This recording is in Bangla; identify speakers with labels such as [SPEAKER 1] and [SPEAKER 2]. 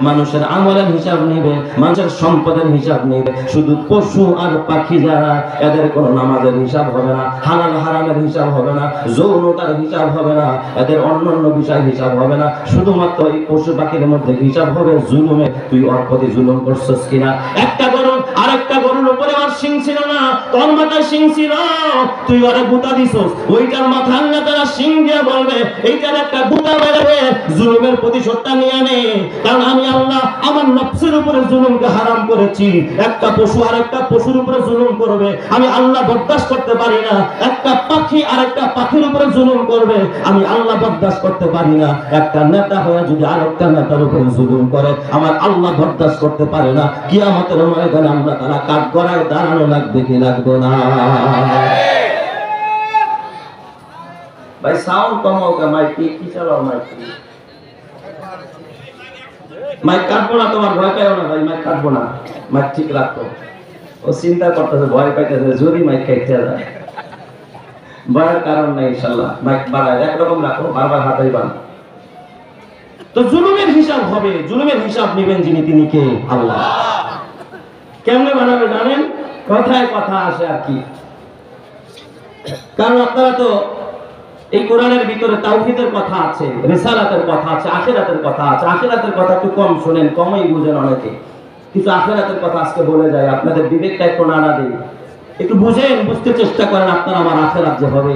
[SPEAKER 1] মানুষের আমলের হিসাব নেবে, মানুষের সম্পদের হিসাব নেবে। শুধু পশু আর পাখি যারা, এদের কোনো নামাজের হিসাব হবে না, হালাল হারামের হিসাব হবে না, যৌনতার হিসাব হবে না, এদের অন্যান্য বিষয় হিসাব হবে না। শুধুমাত্র এই পশু পাখির মধ্যে হিসাব হবে জুলুমে, তুই ওর প্রতি জুলুম করছিস কিনা। একটা গরু আরেকটা গরুর উপরে আর শিং ছিল না, তোর মাথায় শিং ছিল, তুই ওরে গুতা দিছস, ওইটার মাথা আল্লাহ তাআলা শিং দিয়ে বলবে এইটার একটা গুতা বেরোবে, জুলুমের প্রতিশোধটা নিয়ে নে। কারণ আমি আল্লাহ আমার নফসের উপরে জুলুমকে হারাম করেছি। একটা পশু আরেকটা পশুর উপরে জুলুম করবে, আমি আল্লাহ বরদাস্ত করতে পারি না। একটা পাখি আরেকটা পাখির উপরে জুলুম করবে, আমি আল্লাহ বরদাস্ত করতে পারি না। একটা নেতা হয়ে যদি আরেকটা নেতার উপরে জুলুম করে, আমার আল্লাহ বরদাস্ত করতে পারে না। কিয়ামতের ময়দানে আল্লাহ তাআলা কাঠগড়ায় দাঁড়ানো লাগবে কি লাগবে না? ভাই সাউন্ড কমাও, মাইক কি চালাও, মাইক কাটবো না, তোমার ভয় পাইও না ভাই, মাইক কাটবো না, মাইক ঠিক রাখো। ও চিন্তা করতেছে, ভয় পাইতেছে যদি মাইক কাটতে যায়। ভয়ের কারণ নাই, ইনশাআল্লাহ মাইক বাড়ায় একরকম রাখো, বারবার হাতাই বান। তো জুলুমের হিসাব হবে, জুলুমের হিসাব নেবেন যিনি, তিনি কে? আল্লাহ। কেমনে বানাবে জানেন? কথায় কথা আসে আর কি। কারণ আপনারা তো এই কোরআনের ভিতরে তাওহীদের কথা আছে, রিসালাতের কথা আছে, আখিরাতের কথা আছে। আখিরাতের কথা একটু কম শুনেন, কমই বুঝেন অনেকে, কিন্তু আখিরাতের কথা আজকে বলে যায়, আপনাদের বিবেকটা একটু নাড়া দেয়, একটু বুঝেন, বুঝতে চেষ্টা করেন আপনার আমার আখিরাত যে হবে।